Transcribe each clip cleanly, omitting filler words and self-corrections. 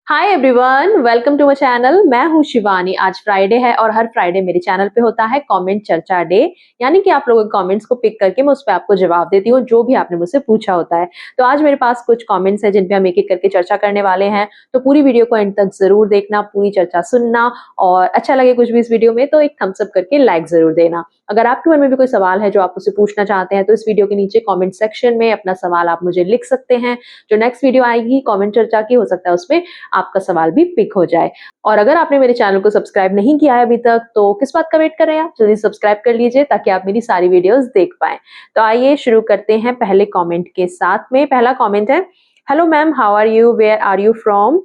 Hi everyone, welcome to my channel. मैं हूं शिवानी। आज फ्राइडे है और हर फ्राइडे मेरे चैनल पे होता है कमेंट चर्चा डे, यानी कि आप लोगों के कमेंट्स को पिक करके मैं उस पे आपको जवाब देती हूँ जो भी आपने मुझसे पूछा होता है। तो आज मेरे पास कुछ कमेंट्स हैं जिन पे हम एक-एक करके चर्चा करने वाले हैं। तो पूरी वीडियो को एंड तक जरूर देखना, पूरी चर्चा सुनना और अच्छा लगे कुछ भी इस वीडियो में तो एक थम्स अप करके लाइक जरूर देना। अगर आपके मन में भी कोई सवाल है जो आप मुझसे पूछना चाहते हैं तो इस वीडियो के नीचे कमेंट सेक्शन में अपना सवाल आप मुझे लिख सकते हैं। जो नेक्स्ट वीडियो आएगी कमेंट चर्चा की, हो सकता है उसमें आपका सवाल भी पिक हो जाए। और अगर आपने मेरे चैनल को सब्सक्राइब नहीं किया है अभी तक तो किस बात का वेट कर रहे हैं आप? जल्दी सब्सक्राइब कर लीजिए ताकि आप मेरी सारी वीडियोस देख पाएं। तो आइए शुरू करते हैं पहले कमेंट के साथ में। पहला कमेंट है, hello ma'am, how are you, where are you from.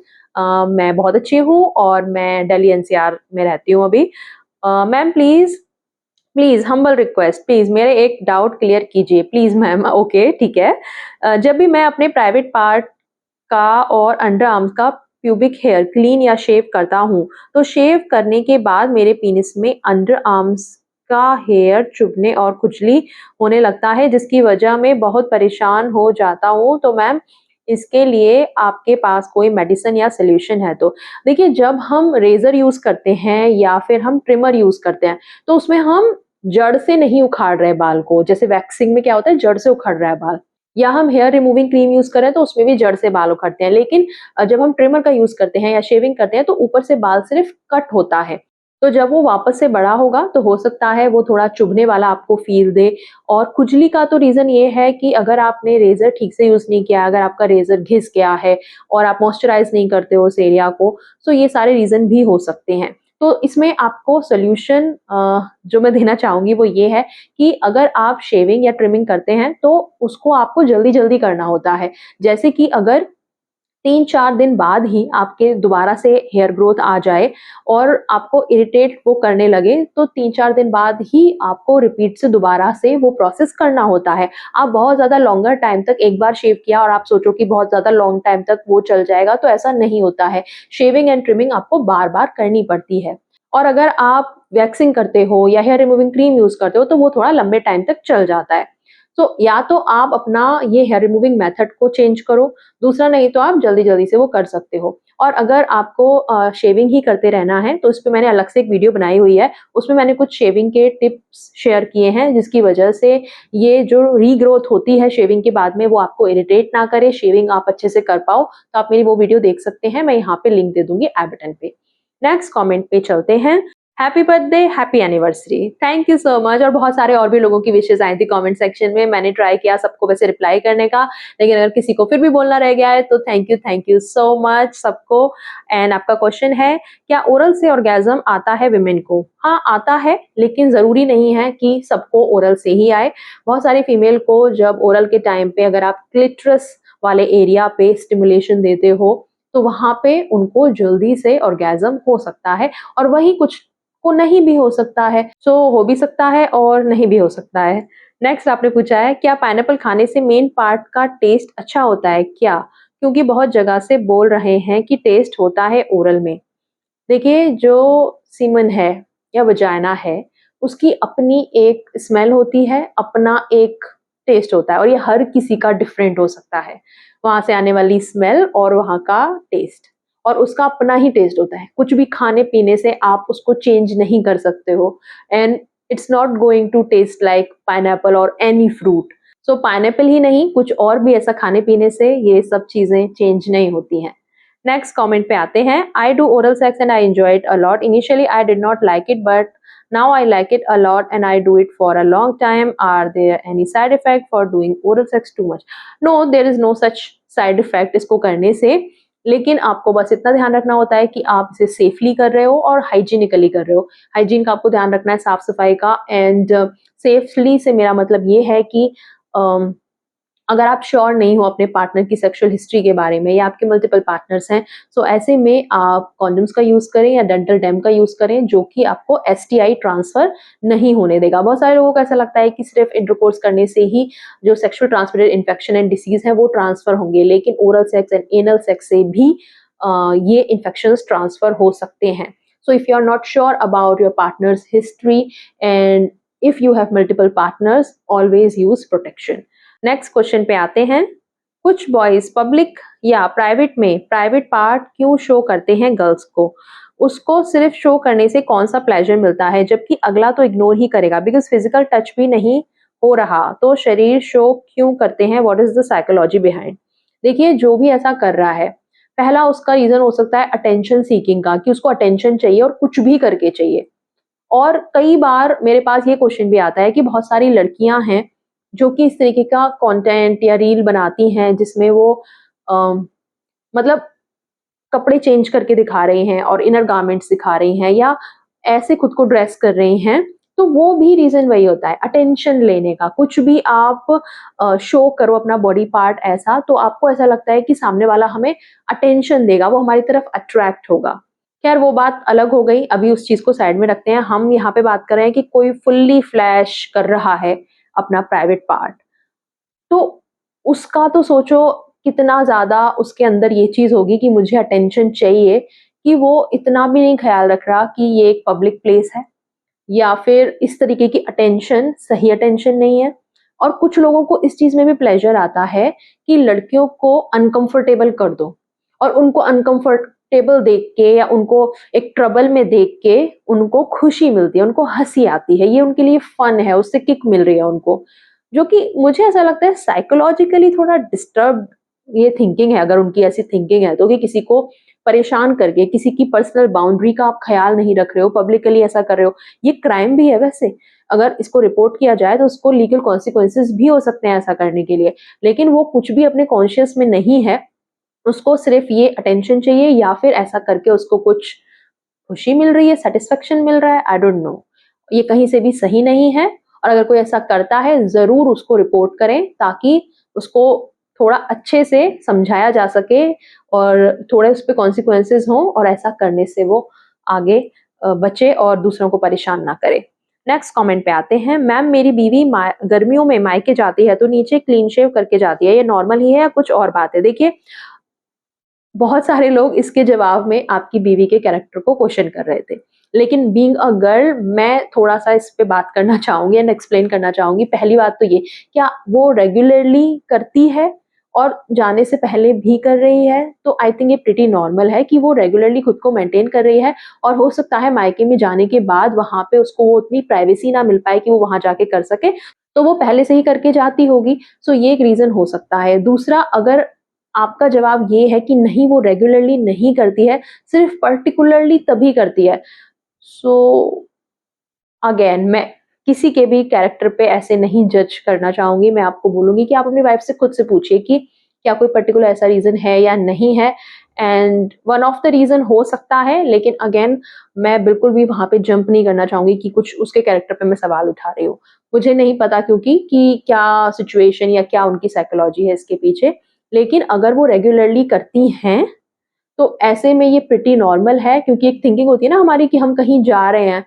मैं बहुत अच्छी हूँ और मैं दिल्ली एनसीआर में रहती हूँ अभी। Ma'am please please humble request, please मेरे एक डाउट क्लियर कीजिए प्लीज मैम। ओके ठीक है। जब भी मैं अपने प्राइवेट पार्ट का और अंडर आर्म्स का प्यूबिक हेयर क्लीन या शेव करता हूँ तो शेव करने के बाद मेरे पीनिस में अंडर आर्म्स का हेयर चुभने और खुजली होने लगता है जिसकी वजह मैं बहुत परेशान हो जाता हूँ। तो मैम इसके लिए आपके पास कोई मेडिसिन या सोल्यूशन है? तो देखिए, जब हम रेजर यूज करते हैं या फिर हम ट्रिमर यूज करते हैं तो उसमें हम जड़ से नहीं उखाड़ रहे बाल को। जैसे वैक्सिंग में क्या होता है, जड़ से उखड़ रहा है बाल, या हम हेयर रिमूविंग क्रीम यूज करें तो उसमें भी जड़ से बाल उखड़ते हैं। लेकिन जब हम ट्रिमर का यूज करते हैं या शेविंग करते हैं तो ऊपर से बाल सिर्फ कट होता है। तो जब वो वापस से बड़ा होगा तो हो सकता है वो थोड़ा चुभने वाला आपको फील दे। और खुजली का तो रीजन ये है कि अगर आपने रेजर ठीक से यूज नहीं किया, अगर आपका रेजर घिस गया है और आप मॉइस्चराइज नहीं करते हो उस एरिया को, तो ये सारे रीजन भी हो सकते हैं। तो इसमें आपको सोल्यूशन जो मैं देना चाहूंगी वो ये है कि अगर आप शेविंग या ट्रिमिंग करते हैं तो उसको आपको जल्दी जल्दी करना होता है। जैसे कि अगर 3-4 दिन बाद ही आपके दोबारा से हेयर ग्रोथ आ जाए और आपको इरिटेट वो करने लगे तो 3-4 दिन बाद ही आपको रिपीट से दोबारा से वो प्रोसेस करना होता है। आप बहुत ज़्यादा लॉन्गर टाइम तक एक बार शेव किया और आप सोचो कि बहुत ज़्यादा लॉन्ग टाइम तक वो चल जाएगा, तो ऐसा नहीं होता है। शेविंग एंड ट्रिमिंग आपको बार-बार करनी पड़ती है। और अगर आप वैक्सिंग करते हो या हेयर रिमूविंग क्रीम यूज़ करते हो तो वो थोड़ा लंबे टाइम तक चल जाता है। तो या तो आप अपना ये हेयर रिमूविंग मेथड को चेंज करो, दूसरा नहीं तो आप जल्दी-जल्दी से वो कर सकते हो। और अगर आपको शेविंग ही करते रहना है तो इस पे मैंने अलग से एक वीडियो बनाई हुई है। उसमें मैंने कुछ शेविंग के टिप्स शेयर किए हैं जिसकी वजह से ये जो रीग्रोथ होती है शेविंग के बाद में वो आपको इरिटेट ना करे, शेविंग आप अच्छे से कर पाओ। तो आप मेरी वो वीडियो देख सकते हैं, मैं यहाँ पे लिंक दे दूँगी आई बटन पे। नेक्स्ट कमेंट पे चलते हैं। Happy birthday, happy anniversary, thank you so much. और बहुत सारे और भी लोगों की विशेष आई थी कमेंट सेक्शन में। मैंने ट्राई किया सबको वैसे रिप्लाई करने का, लेकिन अगर किसी को फिर भी बोलना रह गया है तो थैंक यू सो मच सबको। एंड आपका क्वेश्चन है, क्या ओरल से ऑर्गेज्म आता है विमेन को? हाँ आता है, लेकिन जरूरी नहीं है कि सबको ओरल से ही आए। बहुत सारी फीमेल को जब ओरल के टाइम पे अगर आप क्लिटरस वाले एरिया पे स्टिमुलेशन देते हो तो वहां पे उनको जल्दी से ऑर्गेज्म हो सकता है। और वही कुछ को नहीं भी हो सकता है, सो हो भी सकता है और नहीं भी हो सकता है। नेक्स्ट आपने पूछा है, क्या पाइनएप्पल खाने से मेन पार्ट का टेस्ट अच्छा होता है क्या? क्योंकि बहुत जगह से बोल रहे हैं कि टेस्ट होता है ओरल में। देखिए, जो सीमन है या वजाइना है उसकी अपनी एक स्मेल होती है, अपना एक टेस्ट होता है और ये हर किसी का डिफरेंट हो सकता है। वहां से आने वाली स्मेल और वहां का टेस्ट, और उसका अपना ही टेस्ट होता है। कुछ भी खाने पीने से आप उसको चेंज नहीं कर सकते हो। And it's not going to taste like pineapple और एनी फ्रूट। सो पाइनएप्पल ही नहीं, कुछ और भी ऐसा खाने पीने से ये सब चीजें चेंज नहीं होती हैं। नेक्स्ट कमेंट पे आते हैं। I do oral sex and I enjoy it a lot. Initially I did not like it but now I like it a lot and I do it for a long time. Are there any side effect for doing oral sex too much? No, there is no such side effect इसको करने से। लेकिन आपको बस इतना ध्यान रखना होता है कि आप इसे सेफली कर रहे हो और हाइजीनिकली कर रहे हो। हाइजीन का आपको ध्यान रखना है, साफ सफाई का। एंड सेफली से मेरा मतलब ये है कि अगर आप श्योर नहीं हो अपने पार्टनर की सेक्सुअल हिस्ट्री के बारे में या आपके मल्टीपल पार्टनर्स हैं, सो ऐसे में आप कॉन्डम्स का यूज करें या डेंटल डैम का यूज करें जो कि आपको एसटीआई ट्रांसफर नहीं होने देगा। बहुत सारे लोगों को ऐसा लगता है कि सिर्फ इंटरकोर्स करने से ही जो sexual transmitted infection and disease है वो ट्रांसफर होंगे, लेकिन oral sex and anal sex से भी ये इन्फेक्शन ट्रांसफर हो सकते हैं। So if you are not sure about your partners history and if you have multiple partners, always use protection. Next question पे आते हैं। कुछ बॉयज पब्लिक या प्राइवेट पार्ट क्यों शो करते हैं गर्ल्स को? उसको सिर्फ शो करने से कौन-सा प्लेज़र मिलता है, जबकि अगला तो इग्नोर ही करेगा बिकॉज़ फिज़िकल टच भी नहीं हो रहा, तो शरीर शो क्यों करते हैं? What is the psychology behind? देखिए, जो भी ऐसा कर रहा है, पहला उसका रीज़न हो सकता है अटेंशन सीकिंग का, कि उसको अटेंशन चाहिए और कुछ भी करके चाहिए। और कई बार मेरे पास ये क्वेश्चन भी आता है कि बहुत सारी लड़कियां हैं जो कि इस तरीके का कंटेंट या रील बनाती हैं जिसमें वो मतलब कपड़े चेंज करके दिखा रही हैं और इनर गारमेंट्स दिखा रही हैं या ऐसे खुद को ड्रेस कर रही हैं, तो वो भी रीजन वही होता है अटेंशन लेने का। कुछ भी आप शो करो अपना बॉडी पार्ट ऐसा, तो आपको ऐसा लगता है कि सामने वाला हमें अटेंशन देगा, वो हमारी तरफ अट्रैक्ट होगा। खैर वो बात अलग हो गई, अभी उस चीज को साइड में रखते हैं। हम यहाँ पे बात कर रहे हैं कि कोई फुल्ली फ्लैश कर रहा है अपना प्राइवेट पार्ट, तो उसका तो सोचो कितना ज़्यादा उसके अंदर ये चीज़ होगी कि मुझे अटेंशन चाहिए, कि वो इतना भी नहीं ख़्याल रख रहा कि ये एक पब्लिक प्लेस है या फिर इस तरीके की अटेंशन सही अटेंशन नहीं है। और कुछ लोगों को इस चीज़ में भी प्लेज़र आता है कि लड़कियों को अनकंफर्टेबल कर दो और उनको अनकंफर्टेबल देख के या उनको एक ट्रबल में देख के उनको खुशी मिलती है, उनको हँसी आती है, ये उनके लिए फन है, उससे किक मिल रही है उनको। जो कि मुझे ऐसा लगता है साइकोलॉजिकली थोड़ा डिस्टर्ब्ड ये थिंकिंग है, अगर उनकी ऐसी थिंकिंग है तो, कि किसी को परेशान करके किसी की पर्सनल बाउंड्री का आप ख्याल नहीं रख रहे हो, पब्लिकली ऐसा कर रहे हो। ये क्राइम भी है वैसे, अगर इसको रिपोर्ट किया जाए तो उसको लीगल कॉन्सिक्वेंसेस भी हो सकते हैं ऐसा करने के लिए। लेकिन वो कुछ भी अपने कॉन्शियस में नहीं है, उसको सिर्फ ये अटेंशन चाहिए या फिर ऐसा करके उसको कुछ खुशी मिल रही है, सैटिस्फैक्शन मिल रहा है, आई डोंट नो। ये कहीं से भी सही नहीं है और अगर कोई ऐसा करता है ज़रूर उसको रिपोर्ट करें, ताकि उसको थोड़ा अच्छे से समझाया जा सके और थोड़े उस पे कॉन्सिक्वेंसेस हों और ऐसा करने से वो आगे बचे और दूसरों को परेशान ना करे। नेक्स्ट कमेंट पे आते हैं। मैम मेरी बीवी गर्मियों में मायके जाती है तो नीचे क्लीन शेव करके जाती है, ये नॉर्मल ही है या कुछ और बात है? देखिए, बहुत सारे लोग इसके जवाब में आपकी बीवी के कैरेक्टर को क्वेश्चन कर रहे थे। लेकिन बीइंग अ गर्ल मैं थोड़ा-सा इस पे बात करना चाहूँगी एंड एक्सप्लेन करना चाहूँगी। पहली बात तो ये, क्या वो रेगुलरली करती है और जाने से पहले भी कर रही है, तो आई थिंक ये प्रीटी नॉर्मल है कि वो रेगुलरली खुद को मेंटेन कर रही है और हो सकता है मायके में जाने के बाद वहाँ पे उसको वो उतनी प्राइवेसी ना मिल पाए कि वो वहाँ जाके कर सके, तो वो पहले से ही करके जाती होगी। सो ये एक रीज़न हो सकता है। दूसरा, अगर आपका जवाब ये है कि नहीं वो रेगुलरली नहीं करती है, सिर्फ पर्टिकुलरली तभी करती है, सो अगेन मैं किसी के भी कैरेक्टर पे ऐसे नहीं जज करना चाहूँगी। मैं आपको बोलूँगी कि आप अपनी वाइफ से खुद से पूछिए कि क्या कोई पर्टिकुलर ऐसा रीज़न है या नहीं है, and one of the reason हो सकता है, लेकिन अगेन मैं बिल्कुल भी वहाँ पे जंप नहीं करना चाहूँगी कि कुछ उसके कैरेक्टर पे मैं सवाल उठा रही हूँ। मुझे नहीं पता क्योंकि कि क्या सिचुएशन या क्या उनकी साइकोलॉजी है इसके पीछे, लेकिन अगर वो रेगुलरली करती हैं, तो ऐसे में ये प्रिटी नॉर्मल है, क्योंकि एक थिंकिंग होती है ना हमारी कि हम कहीं जा रहे हैं,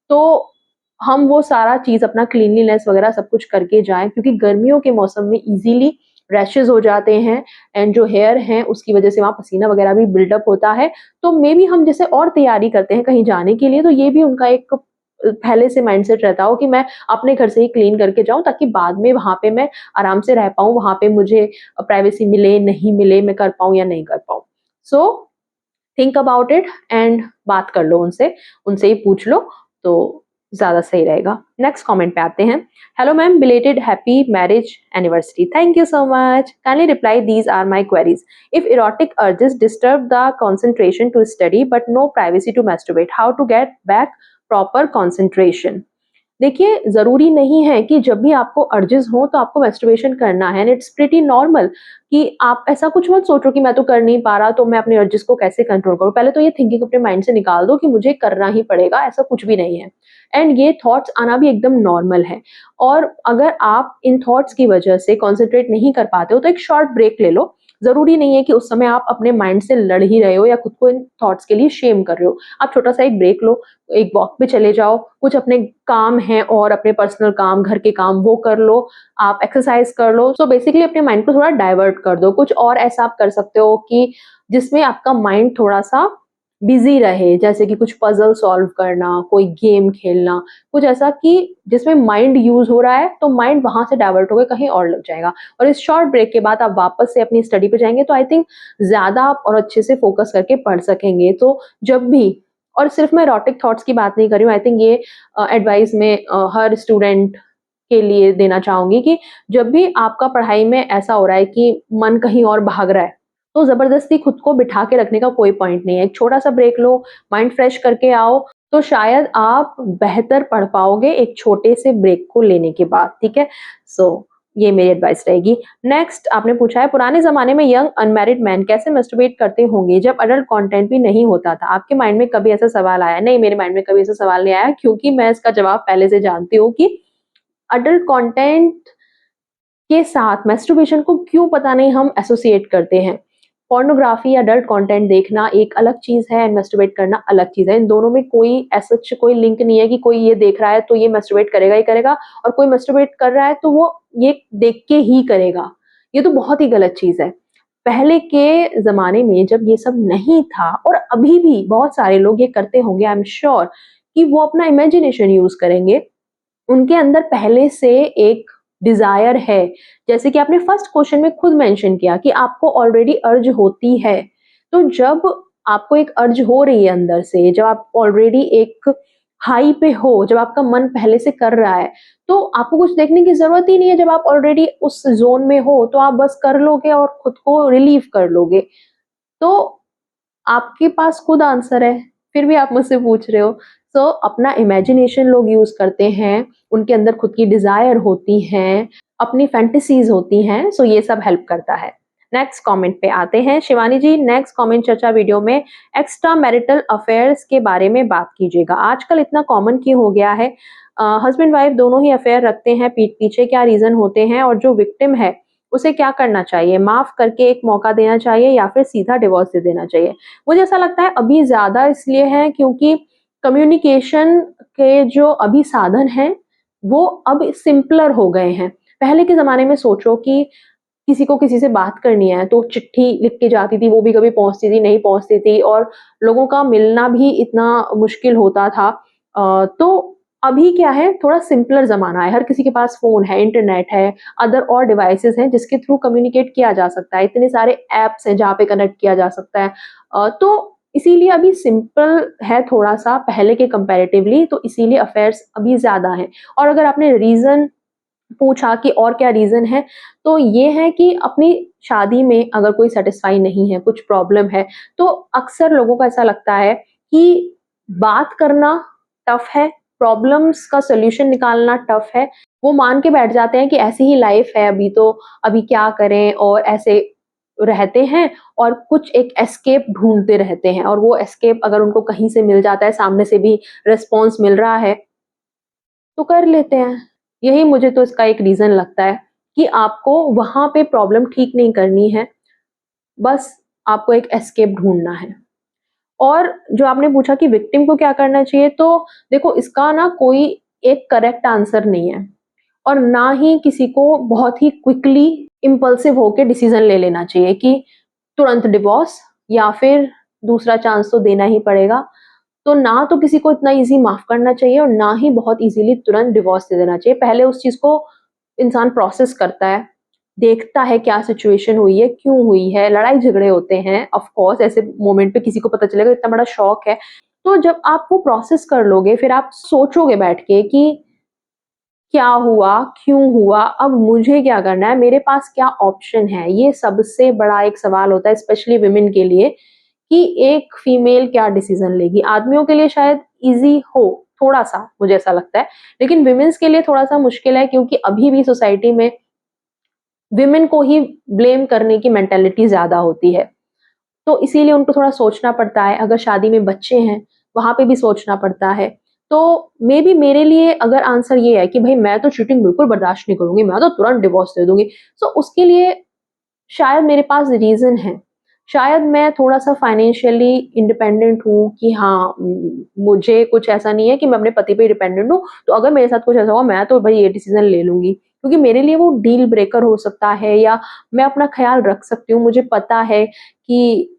तो हम वो सारा चीज़ अपना क्लीनलीनेस वगैरह सब कुछ करके जाएँ, क्योंकि गर्मियों के मौसम में ईज़िली रैशेज़ हो जाते हैं एंड जो हेयर हैं उसकी वज़ह से वहाँ पसीना वगैरह भी बिल्डअप होता है। तो मेबी हम जैसे और तैयारी करते हैं कहीं जाने के लिए, तो ये भी उनका एक पहले से माइंडसेट रहता हो कि मैं अपने घर से ही क्लीन करके जाऊँ, ताकि बाद में वहाँ पे मैं आराम से रह पाऊँ, वहाँ पे मुझे प्राइवेसी मिले, नहीं मिले, मैं कर पाऊँ या नहीं कर पाऊँ। So think about it and बात कर लो उनसे, उनसे ही पूछ लो तो ज़्यादा सही रहेगा। नेक्स्ट कमेंट पे आते हैं। Hello ma'am, belated happy marriage anniversary, thank you so much, kindly reply these are my queries. If erotic urges disturb the concentration to study but no privacy to masturbate, how to get back proper concentration? देखिए, ज़रूरी नहीं है कि जब भी आपको urges हो तो आपको मैस्टरबेशन करना है, एंड इट्स प्रीटी नॉर्मल कि आप ऐसा कुछ मत सोचो कि मैं तो कर नहीं पा रहा तो मैं अपने अर्जेस को कैसे कंट्रोल करूँ। पहले तो ये थिंकिंग अपने माइंड से निकाल दो कि मुझे करना ही पड़ेगा, ऐसा कुछ भी नहीं है। एंड ये थॉट्स आना भी एकदम नॉर्मल है। और अगर आप इन थॉट्स की वजह से कॉन्संट्रेट नहीं कर पाते हो तो एक शॉर्ट ब्रेक ले लो। ज़रूरी नहीं है कि उस समय आप अपने माइंड से लड़ ही रहे हो या खुद को इन थॉट्स के लिए शेम कर रहे हो। आप छोटा-सा एक ब्रेक लो, एक वॉक पे चले जाओ, कुछ अपने काम हैं और अपने पर्सनल काम, घर के काम वो कर लो, आप एक्सरसाइज कर लो। सो बेसिकली अपने माइंड को थोड़ा डाइवर्ट कर दो। कुछ और ऐसा आप कर सकते हो कि जिसमें आपका माइंड थोड़ा-सा बिज़ी रहे, जैसे कि कुछ पज़ल सॉल्व करना, कोई गेम खेलना, कुछ ऐसा कि जिसमें माइंड यूज़ हो रहा है, तो माइंड वहाँ से डाइवर्ट होके कहीं और लग जाएगा और इस शॉर्ट ब्रेक के बाद आप वापस से अपनी स्टडी पे जाएँगे, तो आई थिंक ज़्यादा आप और अच्छे से फ़ोकस करके पढ़ सकेंगे। तो जब भी, और सिर्फ़ मैं एरोटिक थॉट्स की बात नहीं कर रही हूँ, आई थिंक ये एडवाइस मैं हर स्टूडेंट के लिए देना चाहूँगी कि जब भी आपका पढ़ाई में ऐसा हो रहा है कि मन कहीं और भाग रहा है, तो ज़बरदस्ती खुद को बिठा के रखने का कोई पॉइंट नहीं है। एक छोटा-सा ब्रेक लो, माइंड फ्रेश करके आओ, तो शायद आप बेहतर पढ़ पाओगे एक छोटे से ब्रेक को लेने के बाद, ठीक है? सो ये मेरी एडवाइस रहेगी। नेक्स्ट आपने पूछा है, पुराने ज़माने में यंग अनमैरिड मैन कैसे मस्टरबेट करते होंगे जब एडल्ट कंटेंट भी नहीं होता था? आपके माइंड में कभी ऐसा सवाल आया? नहीं, मेरे माइंड में कभी ऐसा सवाल नहीं आया, क्योंकि मैं इसका जवाब पहले से जानती हूँ कि एडल्ट कंटेंट के साथ मैस्टरबेशन को क्यों पता नहीं हम एसोसिएट करते हैं। पोर्नोग्राफी या अडल्ट कंटेंट देखना एक अलग चीज़ है एंड मैस्टरबेट करना अलग चीज़ है। इन दोनों में कोई एज़ सच कोई लिंक नहीं है कि कोई ये देख रहा है तो ये मैस्टरबेट करेगा ही करेगा और कोई मैस्टरबेट कर रहा है तो वो ये देख के ही करेगा। ये तो बहुत ही गलत चीज़ है। पहले के ज़माने में जब ये सब नहीं था और अभी भी बहुत सारे लोग ये करते होंगे, आई एम श्योर कि वो अपना इमेजिनेशन यूज़ करेंगे। उनके अंदर पहले से एक डिज़ायर है, जैसे कि आपने फर्स्ट क्वेश्चन में खुद मेंशन किया कि आपको ऑलरेडी अर्ज होती है। तो जब आपको एक अर्ज हो रही है अंदर से, जब आप ऑलरेडी एक हाई पे हो, जब आपका मन पहले से कर रहा है, तो आपको कुछ देखने की ज़रूरत ही नहीं है। जब आप ऑलरेडी उस ज़ोन में हो, तो आप बस कर लोगे और खुद को रिलीव कर लोगे। तो आपके पास खुद आंसर है, फिर भी आप मुझसे पूछ रहे हो। सो अपना इमेजिनेशन लोग यूज़ करते हैं, उनके अंदर खुद की डिज़ायर होती हैं, अपनी फैंटेसीज़ होती हैं, सो ये सब हेल्प करता है। नेक्स्ट कमेंट पे आते हैं। शिवानी जी, नेक्स्ट कमेंट चर्चा वीडियो में एक्स्ट्रा मैरिटल अफेयर्स के बारे में बात कीजिएगा। आजकल इतना कॉमन क्यों हो गया है? हस्बैंड वाइफ दोनों ही अफेयर रखते हैं पीठ पीछे, क्या रीज़न होते हैं? और जो विक्टिम है, उसे क्या करना चाहिए? माफ़ करके एक मौका देना चाहिए या फिर सीधा डिवोर्स दे देना चाहिए? मुझे ऐसा लगता है अभी ज़्यादा इसलिए है क्योंकि कम्युनिकेशन के जो अभी साधन हैं, वो अब सिंपलर हो गए हैं। पहले के ज़माने में सोचो कि किसी को किसी से बात करनी है तो चिट्ठी लिख के जाती थी, वो भी कभी पहुँचती थी, नहीं पहुँचती थी और लोगों का मिलना भी इतना मुश्किल होता था। तो अभी क्या है, थोड़ा सिंपलर ज़माना है, हर किसी के पास फ़ोन है, इंटरनेट है, अदर और डिवाइसेज़ हैं जिसके थ्रू कम्युनिकेट किया जा सकता है, इतने सारे ऐप्स हैं जहाँ पे कनेक्ट किया जा सकता है। तो इसीलिए अभी सिंपल है थोड़ा-सा पहले के कंपैरेटिवली, तो इसीलिए अफेयर्स अभी ज़्यादा हैं। और अगर आपने रीज़न पूछा कि और क्या रीज़न है, तो ये है कि अपनी शादी में अगर कोई सैटिस्फाई नहीं है, कुछ प्रॉब्लम है, तो अक्सर लोगों को ऐसा लगता है कि बात करना टफ़ है, प्रॉब्लम्स का सॉल्यूशन निकालना टफ़ है। वो मान के बैठ जाते हैं कि ऐसी ही लाइफ़ है अभी तो, अभी क्या करें, और ऐसे रहते हैं और कुछ एक एस्केप ढूँढते रहते हैं और वो एस्केप अगर उनको कहीं से मिल जाता है, सामने से भी रिस्पॉन्स मिल रहा है, तो कर लेते हैं। यही मुझे तो इसका एक रीज़न लगता है कि आपको वहाँ पे प्रॉब्लम ठीक नहीं करनी है, बस आपको एक एस्केप ढूँढना है। और जो आपने पूछा कि विक्टिम को क्या करना चाहिए, तो देखो इसका ना कोई एक करेक्ट आंसर नहीं है और ना ही किसी को बहुत ही क्विकली इम्पल्सिव होके डिसीज़न ले लेना चाहिए कि तुरंत डिवोर्स या फिर दूसरा चांस तो देना ही पड़ेगा। तो ना तो किसी को इतना ईज़ी माफ़ करना चाहिए और ना ही बहुत ईज़िली तुरंत डिवोर्स दे देना चाहिए। पहले उस चीज़ को इंसान प्रोसेस करता है, देखता है क्या सिचुएशन हुई है, क्यों हुई है, लड़ाई-झगड़े होते हैं, ऑफ़ कोर्स ऐसे मोमेंट पे किसी को पता चलेगा इतना बड़ा शॉक है। तो जब आप वो प्रोसेस कर लोगे, फिर आप सोचोगे बैठ के कि क्या हुआ, क्यों हुआ, अब मुझे क्या करना है, मेरे पास क्या ऑप्शन है? ये सबसे बड़ा एक सवाल होता है स्पेशली वुमेन के लिए कि एक फीमेल क्या डिसीज़न लेगी। आदमियों के लिए शायद ईज़ी हो, थोड़ा-सा मुझे ऐसा लगता है, लेकिन वुमेन्स के लिए थोड़ा-सा मुश्किल है क्योंकि अभी भी सोसाइटी में वुमेन को ही ब्लेम करने की मेंटालिटी ज़्यादा होती है। तो इसीलिए उनको थोड़ा सोचना पड़ता है, अगर शादी में बच्चे हैं, वहाँ पे भी सोचना पड़ता है। तो मेबी मेरे लिए अगर आंसर ये है कि भई मैं तो चीटिंग बिल्कुल बर्दाश्त नहीं करूँगी, मैं तो तुरंत डिवोर्स दे दूँगी। सो उसके लिए शायद मेरे पास रीज़न है। शायद मैं थोड़ा-सा फाइनेंशियली इंडिपेंडेंट हूँ कि हाँ, मुझे कुछ ऐसा नहीं है कि मैं अपने पति पे डिपेंडेंट हूँ, तो अगर मेरे साथ कुछ ऐसा हुआ मैं तो भई ये डिसीज़न ले लूँगी। क्योंकि मेरे लिए वो डील ब्रेकर हो सकता है या मैं अपना ख़्याल रख सकती हूँ। मुझे पता है कि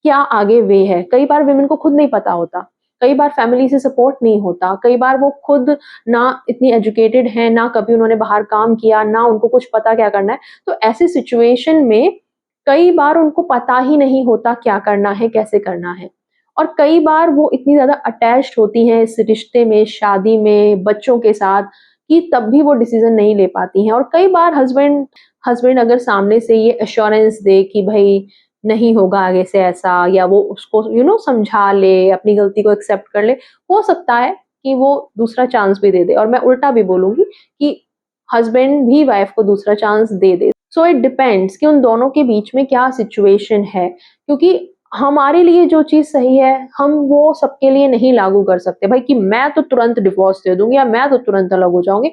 क्या आगे वे है। कई बार विमेन को खुद नहीं पता होता, कई बार फैमिली से सपोर्ट नहीं होता, कई बार वो खुद ना इतनी एजुकेटेड हैं, ना कभी उन्होंने बाहर काम किया, ना उनको कुछ पता क्या करना है। तो ऐसी सिचुएशन में कई बार उनको पता ही नहीं होता क्या करना है, कैसे करना है। और कई बार वो इतनी ज़्यादा अटैच्ड होती हैं इस रिश्ते में, शादी में, बच्चों के साथ, कि तब भी वो डिसीज़न नहीं ले पाती हैं। और कई बार हस्बैंड हस्बैंड अगर सामने से ये एश्योरेंस दे कि भई नहीं होगा आगे से ऐसा, या वो उसको समझा ले, अपनी गलती को एक्सेप्ट कर ले, हो सकता है कि वो दूसरा चांस भी दे दे। और मैं उल्टा भी बोलूँगी कि हस्बैंड भी वाइफ को दूसरा chance they they. So it depends कि उन दोनों के बीच में क्या सिचुएशन है, क्योंकि हमारे लिए जो चीज़ सही है, हम वो सबके लिए नहीं लागू कर सकते भाई, कि मैं तो तुरंत डिवोर्स दे दूँगी या मैं तो तुरंत अलग हो जाऊँगी।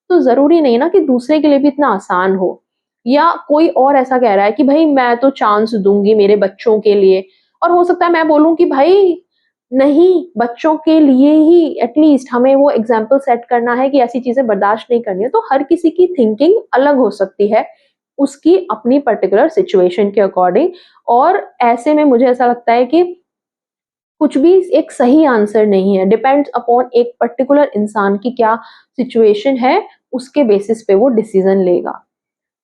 तो ज़रूरी नहीं ना कि दूसरे के लिए भी इतना आसान हो। या कोई और ऐसा कह रहा है कि भई मैं तो चांस दूँगी मेरे बच्चों के लिए, और हो सकता है मैं बोलूँ कि भाई नहीं, बच्चों के लिए ही एटलीस्ट हमें वो एग्ज़ाम्पल सेट करना है कि ऐसी चीज़ें बर्दाश्त नहीं करनी है। तो हर किसी की थिंकिंग अलग हो सकती है, उसकी अपनी पर्टिकुलर सिचुएशन के अकॉर्डिंग। और ऐसे में मुझे ऐसा लगता है कि कुछ भी एक सही आंसर नहीं है, डिपेंड्स अपॉन एक पर्टिकुलर इंसान की क्या सिचुएशन है, उसके बेसिस पे वो डिसीजन लेगा।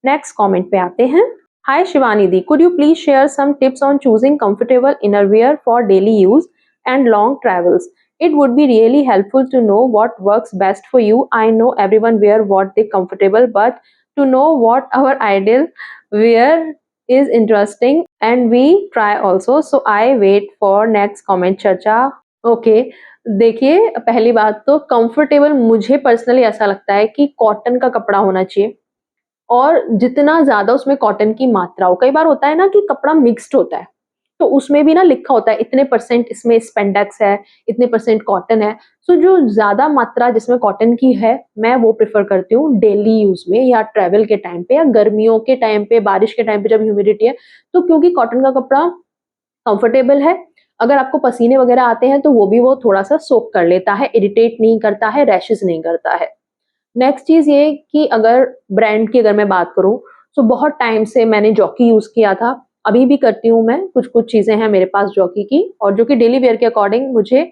नेक्स्ट कमेंट पे आते हैं। हाय शिवानी दी, could you please share some tips on choosing comfortable innerwear for daily use and long travels? It would be really helpful to know what works best for you. I know everyone wear what they comfortable, but to know what our ideal wear is interesting and we try also. So I wait for next comment चर्चा। Okay, देखिए पहली बात तो comfortable मुझे personally ऐसा लगता है कि कॉटन का कपड़ा होना चाहिए, और जितना ज़्यादा उसमें कॉटन की मात्रा हो। कई बार होता है ना कि कपड़ा मिक्स्ड होता है, तो उसमें भी ना लिखा होता है इतने परसेंट इसमें स्पेंडेक्स है, इतने परसेंट कॉटन है। सो जो ज़्यादा मात्रा जिसमें कॉटन की है, मैं वो प्रेफ़र करती हूँ डेली यूज़ में, या ट्रैवल के टाइम पे, या गर्मियों के टाइम पे, बारिश के टाइम पे जब ह्यूमिडिटी है। तो क्योंकि कॉटन का कपड़ा कंफर्टेबल है, अगर आपको पसीने वगैरह आते हैं तो वो भी वो थोड़ा-सा सोक कर लेता है, इरिटेट नहीं करता है, रैशेज़ नहीं करता है। नेक्स्ट चीज़ ये कि अगर ब्रांड की अगर मैं बात करूँ, तो बहुत टाइम से मैंने जॉकी यूज़ किया था, अभी भी करती हूँ मैं, कुछ-कुछ चीज़ें हैं मेरे पास जॉकी की, और जो कि डेली वियर के अकॉर्डिंग मुझे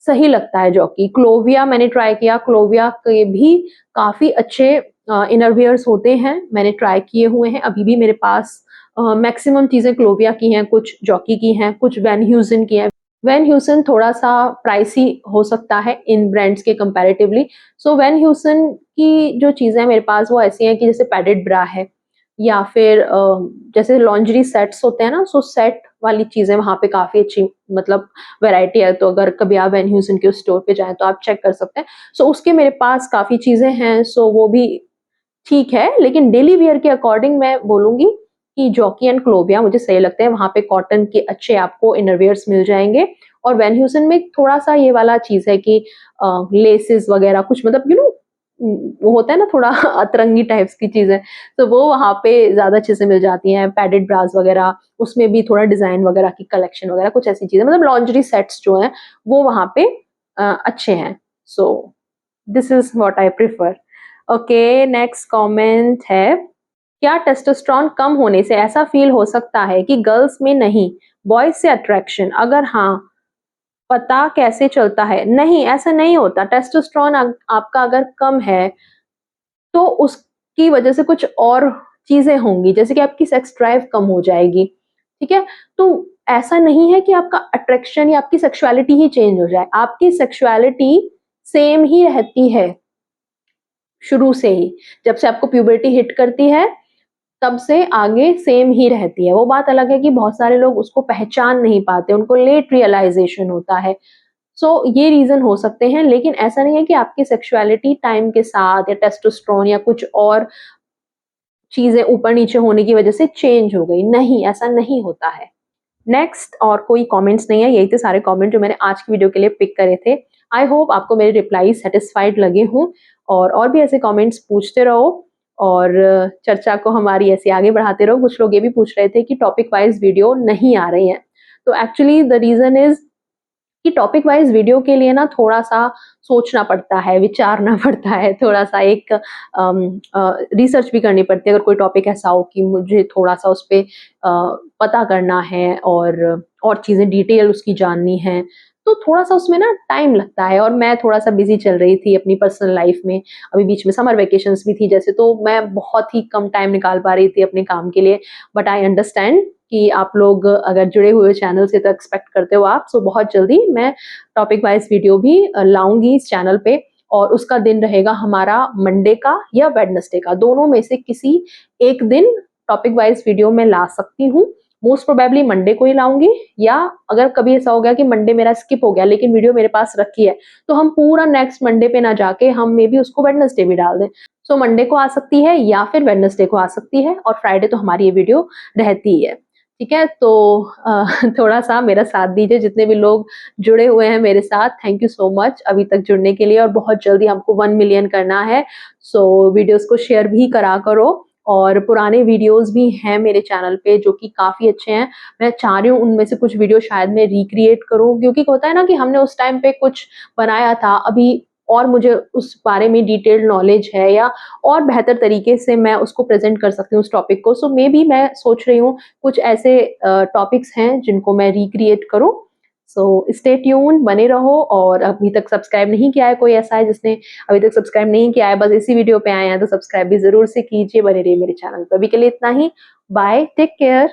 सही लगता है जॉकी। क्लोविया मैंने ट्राई किया, क्लोविया के भी काफ़ी अच्छे इनर वियर्स होते हैं, मैंने ट्राई किए हुए हैं, अभी भी मेरे पास मैक्सिमम चीज़ें क्लोविया की हैं, कुछ जॉकी की हैं, कुछ वैन ह्यूसन की हैं। वैन ह्यूसन थोड़ा-सा प्राइसी हो सकता है इन ब्रांड्स के कंपैरेटिवली। सो वैन ह्यूसन की जो चीज़ें हैं मेरे पास वो ऐसी हैं कि जैसे पैडेड ब्रा है, या फिर जैसे लॉन्जरी सेट्स होते हैं ना, सो सेट वाली चीज़ें वहाँ पे काफ़ी अच्छी मतलब वैरायटी है। तो अगर कभी आप वैन ह्यूसन के स्टोर पे जाएँ तो आप चेक कर सकते हैं। सो उसके मेरे पास काफ़ी चीज़ें हैं, सो वो भी ठीक है, लेकिन डेली वियर के अकॉर्डिंग मैं बोलूँगी कि जॉकी एंड क्लोविया मुझे सही लगते हैं, वहाँ पे कॉटन के अच्छे आपको इनरवियर्स मिल जाएँगे। और वैन ह्यूसन में थोड़ा-सा ये वाला चीज़ है कि लेसेस वगैरह कुछ मतलब वो होता है ना थोड़ा अतरंगी टाइप्स की चीज़ें, तो वो वहाँ पे ज़्यादा अच्छे से मिल जाती हैं, पैडेड ब्रास वगैरह, उसमें भी थोड़ा डिज़ाइन वगैरह की कलेक्शन वगैरह कुछ ऐसी चीज़ें, मतलब लॉन्जरी सेट्स जो हैं, वो वहाँ पे अच्छे हैं। So this is what I prefer. Okay, next comment है, क्या टेस्टोस्टेरोन कम होने से ऐसा फील हो सकता है कि गर्ल्स में नहीं, बॉयज से अट्रैक्शन? अगर हाँ, पता कैसे चलता है? नहीं, ऐसा नहीं होता। टेस्टोस्टेरोन आपका अगर कम है, तो उसकी वजह से कुछ और चीज़ें होंगी, जैसे कि आपकी सेक्स ड्राइव कम हो जाएगी, ठीक है? तो ऐसा नहीं है कि आपका अट्रैक्शन या आपकी सेक्सुअलिटी ही चेंज हो जाए, आपकी सेक्सुअलिटी सेम ही रहती है शुरू से ही। जब से आपको प्यूबर्टी हिट करती है, तब से आगे सेम ही रहती है। वो बात अलग है कि बहुत सारे लोग उसको पहचान नहीं पाते, उनको लेट रियलाइज़ेशन होता है। सो ये रीज़न हो सकते हैं, लेकिन ऐसा नहीं है कि आपकी सेक्सुअलिटी टाइम के साथ या टेस्टोस्टेरोन या कुछ और चीज़ें ऊपर-नीचे होने की वजह से चेंज हो गई। नहीं, ऐसा नहीं होता है। नेक्स्ट और कोई कमेंट्स नहीं है, यही थे सारे कमेंट जो मैंने आज की वीडियो के लिए पिक करे थे। आई होप आपको मेरे रिप्लाई सैटिस्फाइड लगे हों, और भी ऐसे कमेंट्स पूछते रहो, और चर्चा को हमारी ऐसे आगे बढ़ाते रहो। कुछ लोग ये भी पूछ रहे थे कि टॉपिक वाइज़ वीडियो नहीं आ रही हैं। तो एक्चुअली द रीज़न इज़ कि टॉपिक वाइज वीडियो के लिए ना थोड़ा-सा सोचना पड़ता है, विचारना पड़ता है, थोड़ा-सा एक रिसर्च भी करनी पड़ती है अगर कोई टॉपिक ऐसा हो कि मुझे थोड़ा-सा उस पे पता करना है और चीज़ें डिटेल उसकी जाननी है, तो थोड़ा-सा उसमें ना टाइम लगता है और मैं थोड़ा-सा बिज़ी चल रही थी अपनी पर्सनल लाइफ़ में। अभी बीच में समर वैकेशंस भी थी जैसे, तो मैं बहुत ही कम टाइम निकाल पा रही थी अपने काम के लिए। बट आई अंडरस्टैंड कि आप लोग अगर जुड़े हुए चैनल से तो एक्सपेक्ट करते हो आप, सो बहुत जल्दी मैं टॉपिक वाइज़ वीडियो भी लाऊँगी इस चैनल पे और उसका दिन रहेगा हमारा मंडे का या वेडनेसडे का, दोनों में से किसी एक दिन टॉपिक वाइज़ वीडियो मैं ला सकती हूँ। मोस्ट प्रोबेबली मंडे को ही लाऊँगी, या अगर कभी ऐसा हो गया कि मंडे मेरा स्किप हो गया लेकिन वीडियो मेरे पास रखी है, तो हम पूरा नेक्स्ट मंडे पे ना जाके हम मे बी उसको वेडनेसडे भी डाल दें। सो मंडे को आ सकती है या फिर वेडनेसडे को आ सकती है और फ्राइडे तो हमारी ये वीडियो रहती है। ठीक है? तो थोड़ा-सा मेरा साथ दीजिए जितने भी लोग जुड़े हुए हैं मेरे साथ, थैंक यू सो मच अभी तक जुड़ने के लिए और बहुत जल्दी हमको 1 मिलियन करना है। सो वीडियोज़ को शेयर भी करा करो और पुराने वीडियोज़ भी हैं मेरे चैनल पे जो कि काफ़ी अच्छे हैं। मैं चाह रही हूँ उनमें से कुछ वीडियो शायद मैं रिक्रिएट करूँ, क्योंकि होता है ना कि हमने उस टाइम पे कुछ बनाया था, अभी और मुझे उस बारे में डिटेल्ड नॉलेज है या और बेहतर तरीके से मैं उसको प्रेज़ेंट कर सकती हूँ उस टॉपिक को। सो मेबी मैं सोच रही हूँ कुछ ऐसे टॉपिक्स हैं जिनको मैं रिक्रिएट करूँ। सो स्टे ट्यून्ड, बने रहो और अभी तक सब्सक्राइब नहीं किया है कोई ऐसा है जिसने अभी तक सब्सक्राइब नहीं किया है, बस इसी वीडियो पे आए हैं तो सब्सक्राइब भी ज़रूर से कीजिए, बने रहिए मेरे चैनल पे। अभी के लिए इतना ही, बाय, टेक केयर।